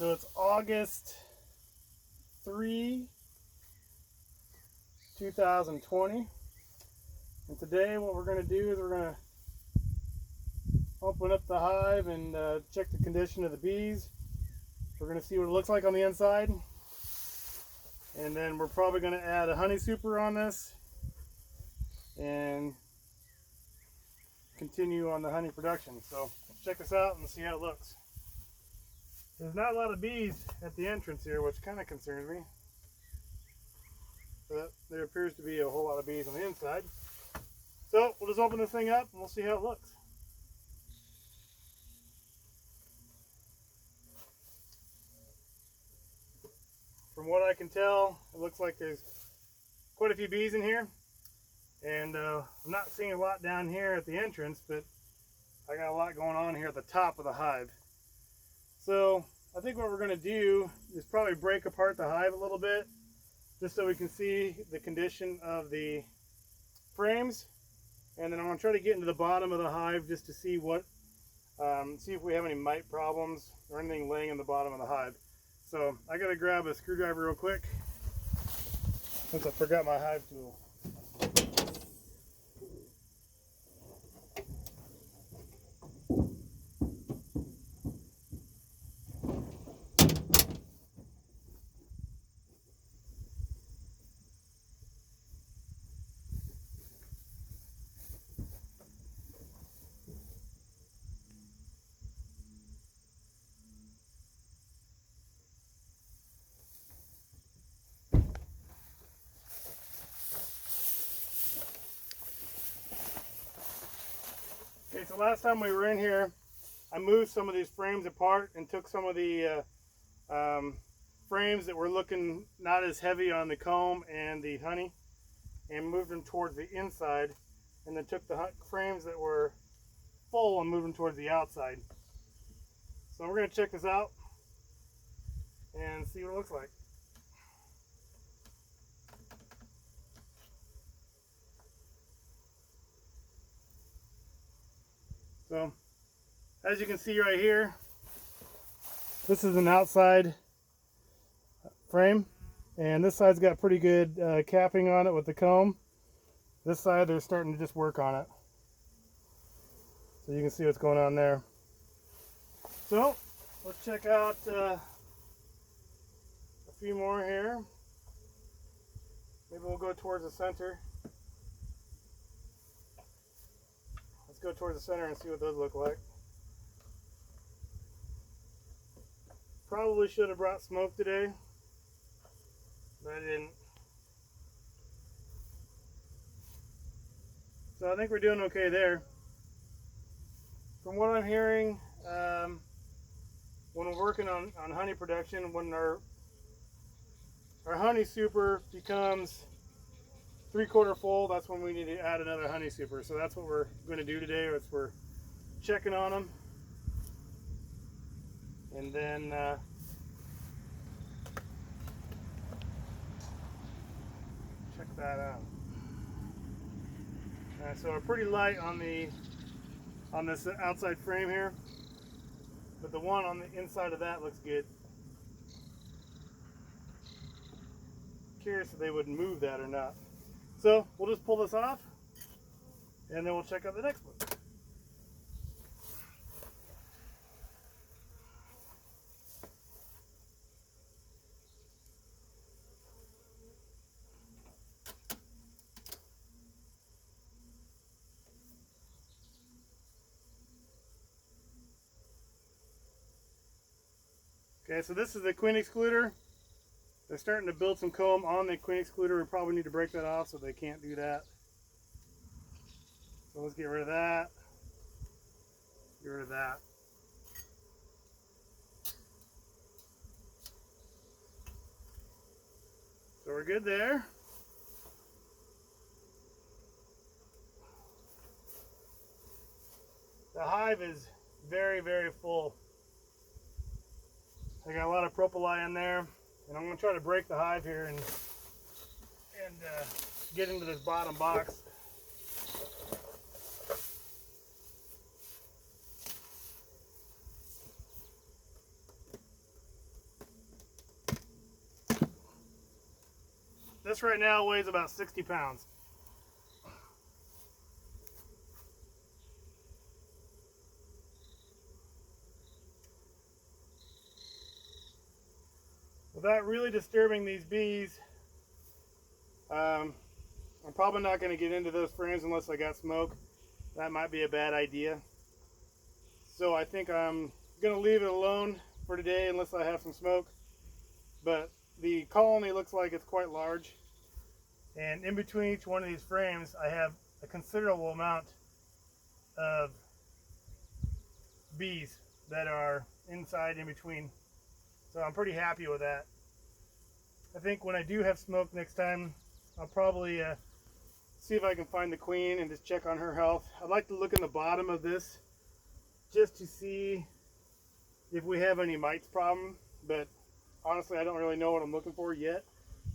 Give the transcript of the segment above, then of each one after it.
So it's August 3, 2020. And today what we're going to do is we're going to open up the hive and check the condition of the bees. We're going to see what it looks like on the inside. And then we're probably going to add a honey super on this and continue on the honey production. So let's check this out and see how it looks. There's not a lot of bees at the entrance here, which kind of concerns me. But there appears to be a whole lot of bees on the inside. So we'll just open this thing up and we'll see how it looks. From what I can tell, it looks like there's quite a few bees in here. And I'm not seeing a lot down here at the entrance, but I got a lot going on here at the top of the hive. So I think what we're going to do is probably break apart the hive a little bit, just so we can see the condition of the frames. And then I'm going to try to get into the bottom of the hive just to see what, see if we have any mite problems or anything laying in the bottom of the hive. So I got to grab a screwdriver real quick since I forgot my hive tool. Okay, so last time we were in here, I moved some of these frames apart and took some of the frames that were looking not as heavy on the comb and the honey and moved them towards the inside, and then took the frames that were full and moved them towards the outside. So we're going to check this out and see what it looks like. So, as you can see right here, this is an outside frame, and this side's got pretty good capping on it with the comb. This side, they're starting to just work on it. So you can see what's going on there. So, let's check out a few more here. Maybe we'll go towards the center. Let's go towards the center and see what those look like. Probably should have brought smoke today, but I didn't. So I think we're doing okay there. From what I'm hearing, when we're working on honey production, when our honey super becomes 3/4 full, that's when we need to add another honey super. So that's what we're going to do today. Is we're checking on them, and then check that out. So we're pretty light on this outside frame here, but the one on the inside of that looks good. Curious if they would move that or not. So we'll just pull this off and then we'll check out the next one. Okay, so this is the queen excluder. They're starting to build some comb on the queen excluder. We probably need to break that off so they can't do that. So let's get rid of that. Get rid of that. So we're good there. The hive is very, very full. I got a lot of propylae in there, and I'm going to try to break the hive here and get into this bottom box. this right now weighs about 60 pounds. Without really disturbing these bees, I'm probably not going to get into those frames unless I got smoke. That might be a bad idea. So I think I'm going to leave it alone for today unless I have some smoke. But the colony looks like it's quite large. And in between each one of these frames, I have a considerable amount of bees that are inside in between. So I'm pretty happy with that. I think when I do have smoke next time, I'll probably see if I can find the queen and just check on her health. I'd like to look in the bottom of this just to see if we have any mites problem, but honestly I don't really know what I'm looking for yet,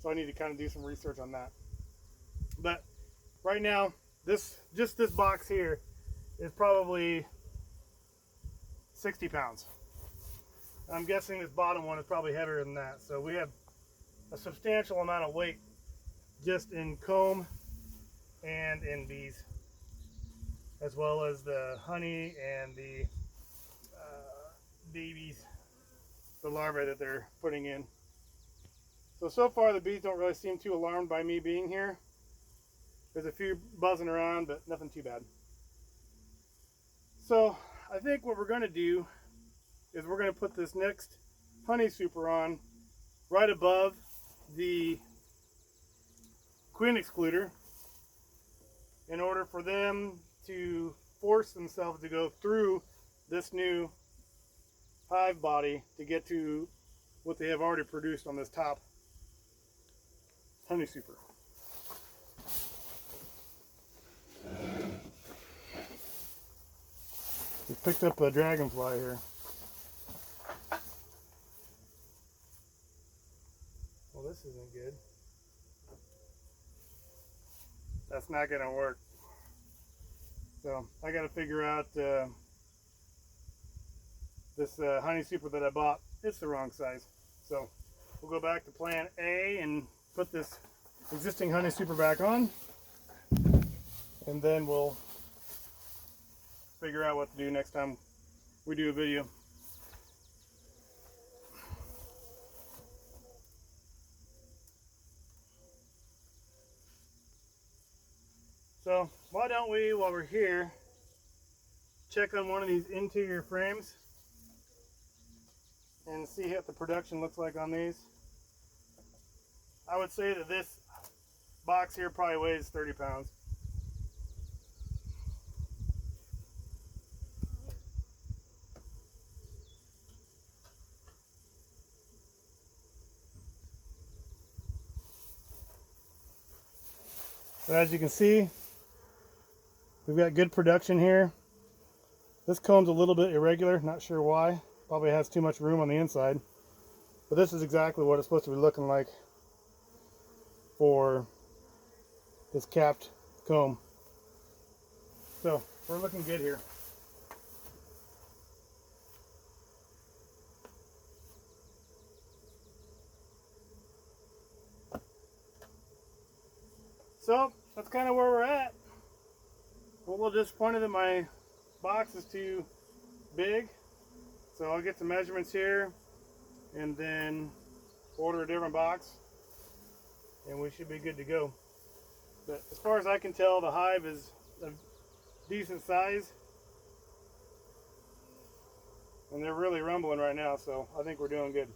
so I need to kind of do some research on that. But right now, this box here is probably 60 pounds. I'm guessing this bottom one is probably heavier than that, so we have a substantial amount of weight just in comb and in bees, as well as the honey and the babies, the larvae that they're putting in. So far the bees don't really seem too alarmed by me being here. There's a few buzzing around, but nothing too bad. So I think what we're going to do is we're going to put this next honey super on right above the queen excluder in order for them to force themselves to go through this new hive body to get to what they have already produced on this top honey super. We picked up a dragonfly here. Well, this isn't good. That's not going to work. So I got to figure out this honey super that I bought. It's the wrong size. So we'll go back to plan A and put this existing honey super back on, and then we'll figure out what to do next time we do a video. So why don't we, while we're here, check on one of these interior frames and see what the production looks like on these. I would say that this box here probably weighs 30 pounds. But as you can see, we've got good production here. This comb's a little bit irregular, not sure why. Probably has too much room on the inside. But this is exactly what it's supposed to be looking like for this capped comb. So we're looking good here. So that's kind of where we're at. I'm a little disappointed that my box is too big. So I'll get some measurements here and then order a different box and we should be good to go. But as far as I can tell, the hive is a decent size and they're really rumbling right now, so I think we're doing good.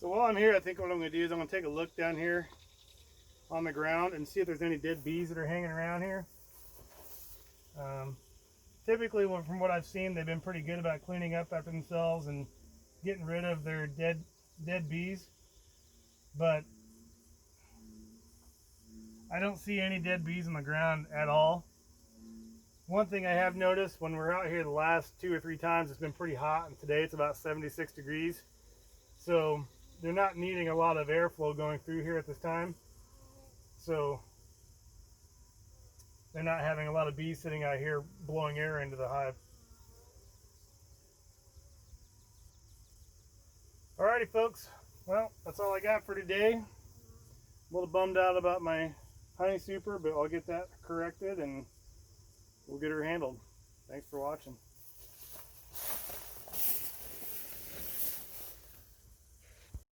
So while I'm here, I think what I'm going to do is I'm going to take a look down here on the ground and see if there's any dead bees that are hanging around here. Typically, from what I've seen, they've been pretty good about cleaning up after themselves and getting rid of their dead dead bees, but I don't see any dead bees on the ground at all. One thing I have noticed when we're out here the last 2 or 3 times, it's been pretty hot, and today it's about 76 degrees. So they're not needing a lot of airflow going through here at this time. So they're not having a lot of bees sitting out here blowing air into the hive. Alrighty folks, well, that's all I got for today. I'm a little bummed out about my honey super, but I'll get that corrected and we'll get her handled. Thanks for watching.